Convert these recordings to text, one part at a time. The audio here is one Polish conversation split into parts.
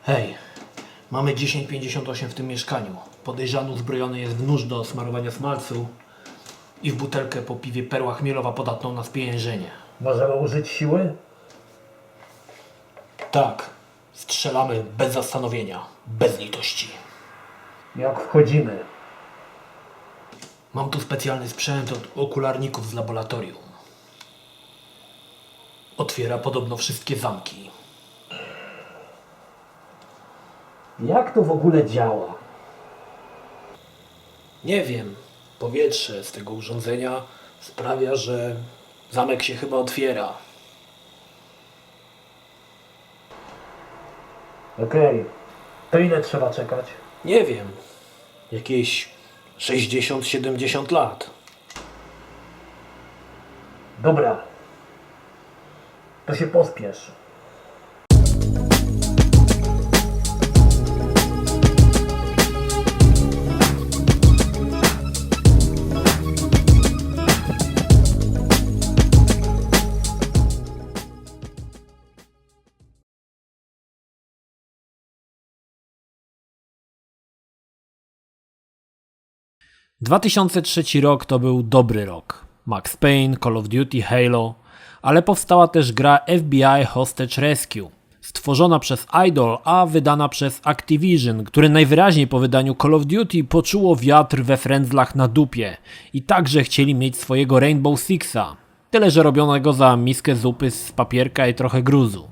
Hej, mamy 10,58 w tym mieszkaniu. Podejrzany uzbrojony jest w nóż do smarowania smalcu i w butelkę po piwie perła chmielowa podatną na spieniężenie. Możemy użyć siły? Tak, strzelamy bez zastanowienia, bez litości. Jak wchodzimy? Mam tu specjalny sprzęt od okularników z laboratorium. Otwiera podobno wszystkie zamki. Jak to w ogóle działa? Nie wiem, powietrze z tego urządzenia sprawia, że zamek się chyba otwiera. Okej. To ile trzeba czekać? Nie wiem, jakieś 60-70 lat. Dobra. To się pospiesz. – 2003 rok to był dobry rok. Max Payne, Call of Duty, Halo, ale powstała też gra FBI Hostage Rescue, stworzona przez Idol, a wydana przez Activision, które najwyraźniej po wydaniu Call of Duty poczuło wiatr we frędzlach na dupie i także chcieli mieć swojego Rainbow Sixa, tyle że robionego za miskę zupy z papierka i trochę gruzu.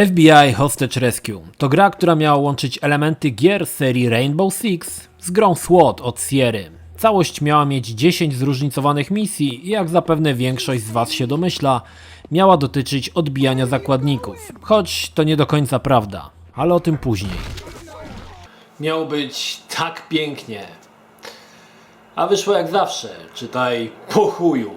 FBI Hostage Rescue to gra, która miała łączyć elementy gier z serii Rainbow Six z grą SWAT od Sierry. Całość miała mieć 10 zróżnicowanych misji i jak zapewne większość z Was się domyśla, miała dotyczyć odbijania zakładników. Choć to nie do końca prawda, ale o tym później. Miało być tak pięknie, a wyszło jak zawsze, czytaj po chuju.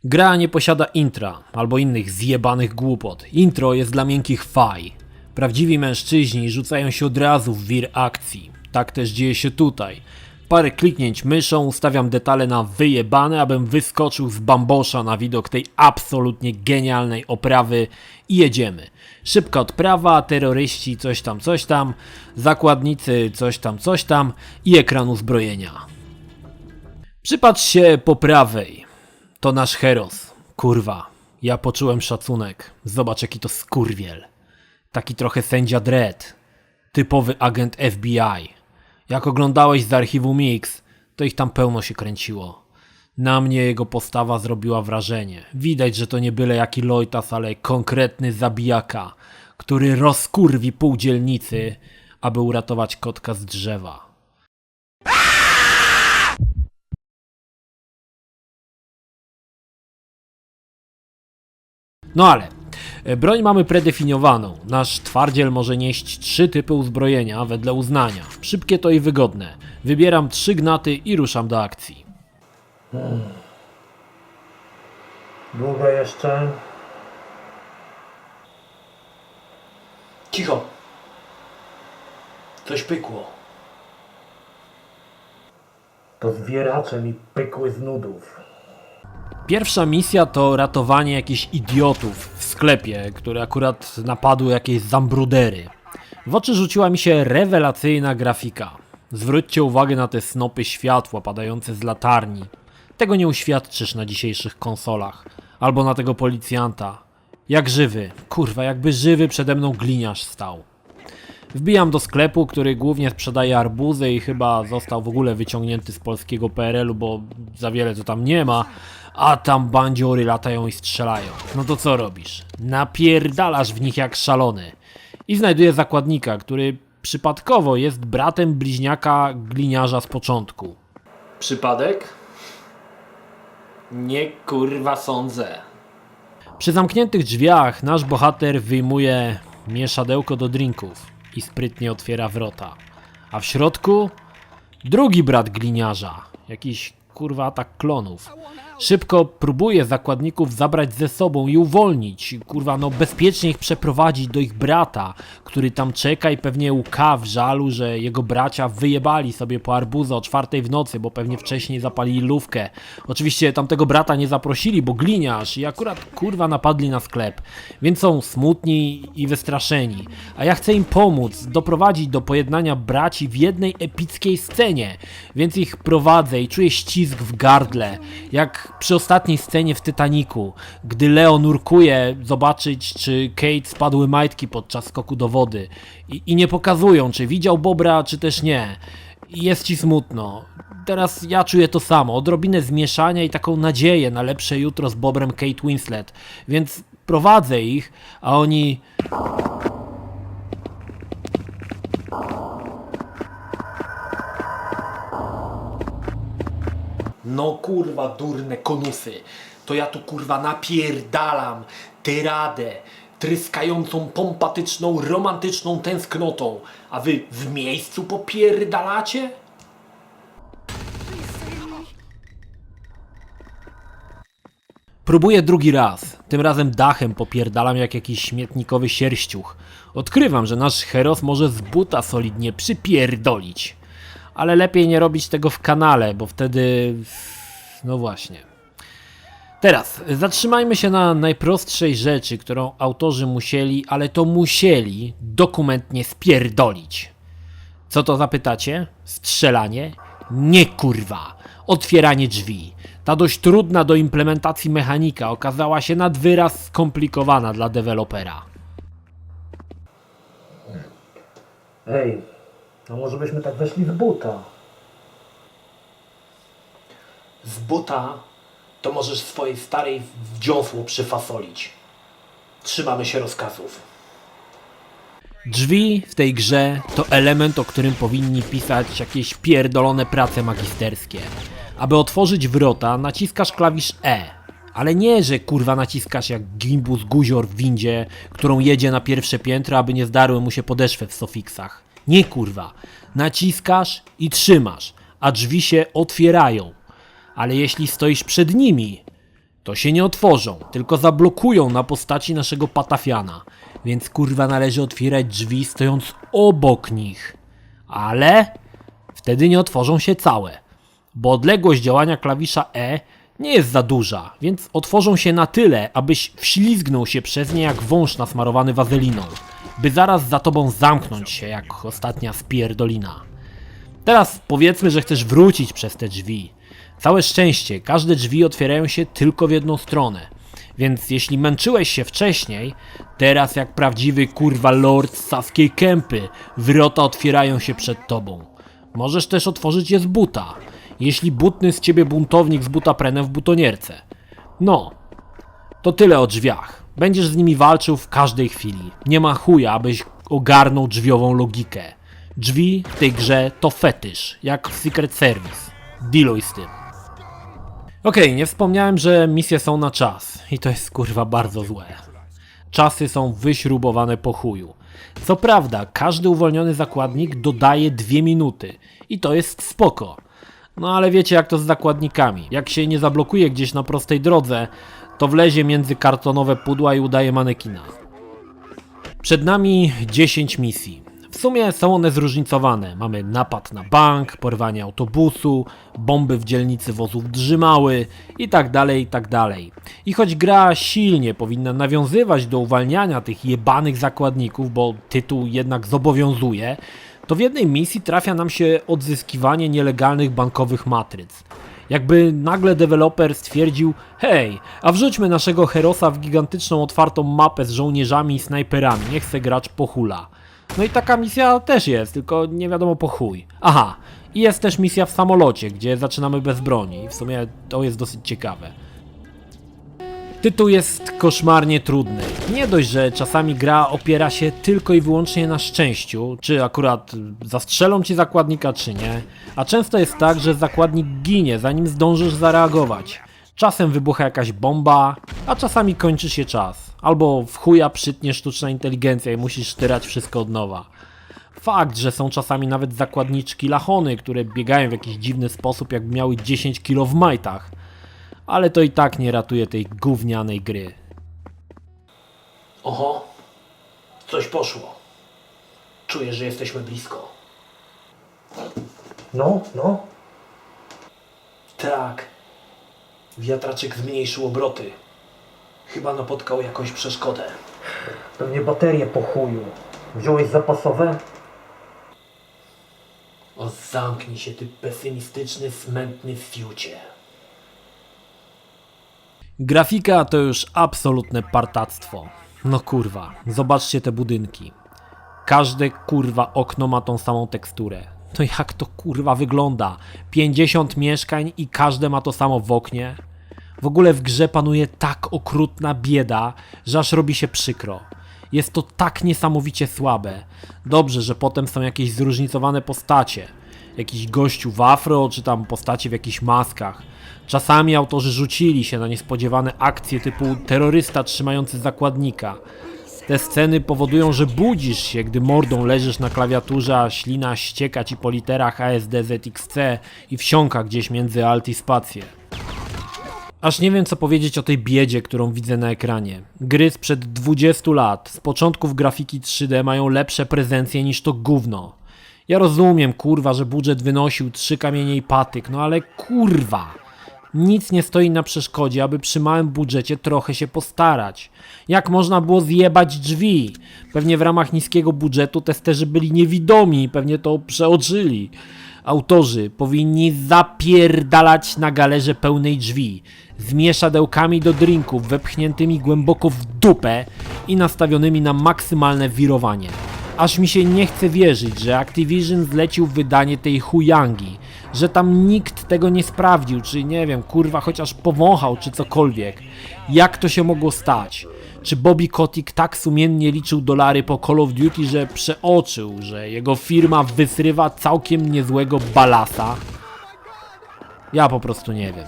Gra nie posiada intra albo innych zjebanych głupot. Intro jest dla miękkich faj. Prawdziwi mężczyźni rzucają się od razu w wir akcji. Tak też dzieje się tutaj. Parę kliknięć myszą ustawiam detale na wyjebane, abym wyskoczył z bambosza na widok tej absolutnie genialnej oprawy i jedziemy. Szybka odprawa, terroryści coś tam, zakładnicy coś tam i ekran uzbrojenia. Przypatrz się po prawej. To nasz Heros. Kurwa, ja poczułem szacunek. Zobacz jaki to skurwiel. Taki trochę sędzia Dredd. Typowy agent FBI. Jak oglądałeś z archiwum Mix, to ich tam pełno się kręciło. Na mnie jego postawa zrobiła wrażenie. Widać, że to nie byle jaki lojtas, ale konkretny zabijaka, który rozkurwi pół dzielnicy, aby uratować kotka z drzewa. No ale, broń mamy predefiniowaną. Nasz twardziel może nieść 3 typy uzbrojenia wedle uznania. Szybkie to i wygodne. Wybieram 3 gnaty i ruszam do akcji. Długo jeszcze? Cicho. Coś pykło. To zwieracze mi pykły z nudów. Pierwsza misja to ratowanie jakichś idiotów w sklepie, które akurat napadły jakieś zambrudery. W oczy rzuciła mi się rewelacyjna grafika. Zwróćcie uwagę na te snopy światła padające z latarni. Tego nie uświadczysz na dzisiejszych konsolach. Albo na tego policjanta. Jak żywy, kurwa, jakby żywy przede mną gliniarz stał. Wbijam do sklepu, który głównie sprzedaje arbuzy i chyba został w ogóle wyciągnięty z polskiego PRL-u, bo za wiele to tam nie ma, a tam bandziory latają i strzelają. No to co robisz? Napierdalasz w nich jak szalony. I znajduję zakładnika, który przypadkowo jest bratem bliźniaka gliniarza z początku. Przypadek? Nie kurwa sądzę. Przy zamkniętych drzwiach nasz bohater wyjmuje mieszadełko do drinków i sprytnie otwiera wrota. A w środku drugi brat gliniarza. Jakiś kurwa atak klonów. Szybko próbuje zakładników zabrać ze sobą i uwolnić, kurwa, no bezpiecznie ich przeprowadzić do ich brata, który tam czeka i pewnie łka w żalu, że jego bracia wyjebali sobie po arbuzę o 4 w nocy, bo pewnie wcześniej zapalili lówkę. Oczywiście tamtego brata nie zaprosili, bo gliniarz i akurat kurwa napadli na sklep, więc są smutni i wystraszeni. A ja chcę im pomóc, doprowadzić do pojednania braci w jednej epickiej scenie, więc ich prowadzę i czuję ścisk w gardle, jak przy ostatniej scenie w Titanicu, gdy Leo nurkuje zobaczyć, czy Kate spadły majtki podczas skoku do wody i nie pokazują, czy widział Bobra, czy też nie. I jest ci smutno. Teraz ja czuję to samo, odrobinę zmieszania i taką nadzieję na lepsze jutro z Bobrem Kate Winslet, więc prowadzę ich, a oni... No kurwa durne konusy, to ja tu kurwa napierdalam tyradę, tryskającą pompatyczną, romantyczną tęsknotą, a wy w miejscu popierdalacie? Próbuję drugi raz, tym razem dachem popierdalam jak jakiś śmietnikowy sierściuch. Odkrywam, że nasz heros może z buta solidnie przypierdolić. Ale lepiej nie robić tego w kanale, bo wtedy... no właśnie. Teraz zatrzymajmy się na najprostszej rzeczy, którą autorzy musieli, ale to musieli dokumentnie spierdolić. Co to zapytacie? Strzelanie? Nie kurwa! Otwieranie drzwi. Ta dość trudna do implementacji mechanika okazała się nad wyraz skomplikowana dla dewelopera. Ej, a może byśmy tak weszli z buta? Z buta to możesz swojej starej w dziąsło przyfasolić. Trzymamy się rozkazów. Drzwi w tej grze to element, o którym powinni pisać jakieś pierdolone prace magisterskie. Aby otworzyć wrota, naciskasz klawisz E. Ale nie, że kurwa naciskasz jak gimbus guzior w windzie, którą jedzie na pierwsze piętro, aby nie zdarły mu się podeszwy w sofiksach. Nie kurwa. Naciskasz i trzymasz, a drzwi się otwierają. Ale jeśli stoisz przed nimi, to się nie otworzą, tylko zablokują na postaci naszego patafiana. Więc kurwa należy otwierać drzwi stojąc obok nich. Ale wtedy nie otworzą się całe, bo odległość działania klawisza E nie jest za duża, więc otworzą się na tyle, abyś wślizgnął się przez nie jak wąż nasmarowany wazeliną, by zaraz za tobą zamknąć się jak ostatnia spierdolina. Teraz powiedzmy, że chcesz wrócić przez te drzwi. Całe szczęście, każde drzwi otwierają się tylko w jedną stronę. Więc jeśli męczyłeś się wcześniej, teraz jak prawdziwy kurwa lord z Saskiej Kępy, wrota otwierają się przed tobą. Możesz też otworzyć je z buta, jeśli butny z ciebie buntownik z butaprenem w butonierce. No, to tyle o drzwiach. Będziesz z nimi walczył w każdej chwili. Nie ma chuja, abyś ogarnął drzwiową logikę. Drzwi w tej grze to fetysz, jak w Secret Service. Dealuj z tym. Okej, nie wspomniałem, że misje są na czas i to jest kurwa bardzo złe. Czasy są wyśrubowane po chuju. Co prawda, każdy uwolniony zakładnik dodaje 2 minuty i to jest spoko. No ale wiecie jak to z zakładnikami. Jak się nie zablokuje gdzieś na prostej drodze, to wlezie między kartonowe pudła i udaje manekina. Przed nami 10 misji. W sumie są one zróżnicowane. Mamy napad na bank, porwanie autobusu, bomby w dzielnicy wozów Drzymały i tak dalej, i tak dalej. I choć gra silnie powinna nawiązywać do uwalniania tych jebanych zakładników, bo tytuł jednak zobowiązuje, to w jednej misji trafia nam się odzyskiwanie nielegalnych bankowych matryc. Jakby nagle deweloper stwierdził, hej, a wrzućmy naszego herosa w gigantyczną otwartą mapę z żołnierzami i snajperami, niech se gracz pohula. No i taka misja też jest, tylko nie wiadomo po chuj. Aha, i jest też misja w samolocie, gdzie zaczynamy bez broni i w sumie to jest dosyć ciekawe. Tytuł jest koszmarnie trudny. Nie dość, że czasami gra opiera się tylko i wyłącznie na szczęściu, czy akurat zastrzelą ci zakładnika, czy nie, a często jest tak, że zakładnik ginie, zanim zdążysz zareagować. Czasem wybucha jakaś bomba, a czasami kończy się czas. Albo w chuja przytnie sztuczna inteligencja i musisz sztyrać wszystko od nowa. Fakt, że są czasami nawet zakładniczki lachony, które biegają w jakiś dziwny sposób, jakby miały 10 kilo w majtach. ale to i tak nie ratuje tej gównianej gry. Oho, coś poszło. Czuję, że jesteśmy blisko. No. Tak. Wiatraczek zmniejszył obroty. Chyba napotkał jakąś przeszkodę. Pewnie baterie po chuju. Wziąłeś zapasowe? O, zamknij się, ty pesymistyczny, smętny fiucie. Grafika to już absolutne partactwo. No kurwa, zobaczcie te budynki. Każde kurwa okno ma tą samą teksturę. To jak to kurwa wygląda? 50 mieszkań i każde ma to samo w oknie? W ogóle w grze panuje tak okrutna bieda, że aż robi się przykro. Jest to tak niesamowicie słabe. Dobrze, że potem są jakieś zróżnicowane postacie. Jakiś gościu w afro, czy tam postacie w jakichś maskach. Czasami autorzy rzucili się na niespodziewane akcje typu terrorysta trzymający zakładnika. Te sceny powodują, że budzisz się, gdy mordą leżysz na klawiaturze, a ślina ścieka ci po literach ASDZXC i wsiąka gdzieś między alt i spację. Aż nie wiem, co powiedzieć o tej biedzie, którą widzę na ekranie. Gry sprzed 20 lat, z początków grafiki 3D mają lepsze prezencje niż to gówno. Ja rozumiem, kurwa, że budżet wynosił 3 kamienie i patyk, no ale kurwa, nic nie stoi na przeszkodzie, aby przy małym budżecie trochę się postarać. Jak można było zjebać drzwi? Pewnie w ramach niskiego budżetu testerzy byli niewidomi i pewnie to przeoczyli. Autorzy powinni zapierdalać na galerze pełnej drzwi, z mieszadełkami do drinków wepchniętymi głęboko w dupę i nastawionymi na maksymalne wirowanie. Aż mi się nie chce wierzyć, że Activision zlecił wydanie tej chujangi, że tam nikt tego nie sprawdził, czy nie wiem, kurwa, chociaż powąchał, czy cokolwiek. Jak to się mogło stać? Czy Bobby Kotick tak sumiennie liczył dolary po Call of Duty, że przeoczył, że jego firma wysrywa całkiem niezłego balasa? Ja po prostu nie wiem.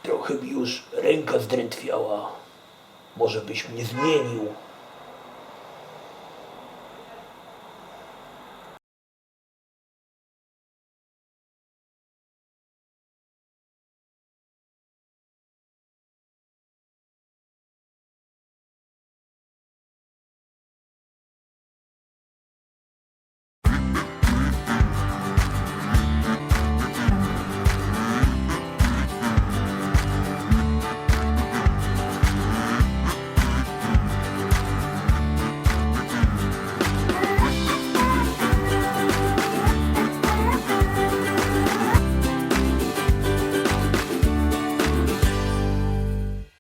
Trochę mi już ręka zdrętwiała. Może byś mnie zmienił.